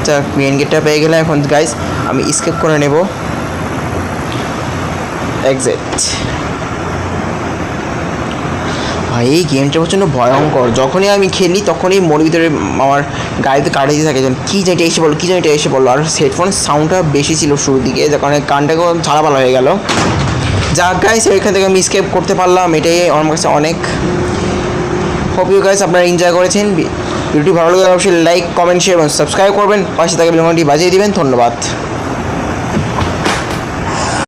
যাক মেন গেটটা পেয়ে গেলাম। এখন গাইস আমি স্কেপ করে নেব। এক্সিট। ভাই এই গেমটা প্রচণ্ড ভয়ঙ্কর, যখনই আমি খেলি তখনই মোর ভিতরে আমার গাড়িতে কাটাতে থাকে যেন কী যেটা এসে বললো, কী যেটা এসে বললো। আর হেডফোনের সাউন্ডটা বেশি ছিল শুরুর দিকে, যার কারণে কানটাকেও ঝালাপালা হয়ে গেল। যাক গাইস এখান থেকে আমি স্কেপ করতে পারলাম, এটাই আমার কাছে অনেক। হোপ ইউ গাইস আপনারা এনজয় করেছেন। ভিডিওটি ভালো লাগলে অবশ্যই লাইক, কমেন্ট, শেয়ার এবং সাবস্ক্রাইব করবেন, পাশে থাকা বেল আইকনটি বাজিয়ে দিবেন। ধন্যবাদ।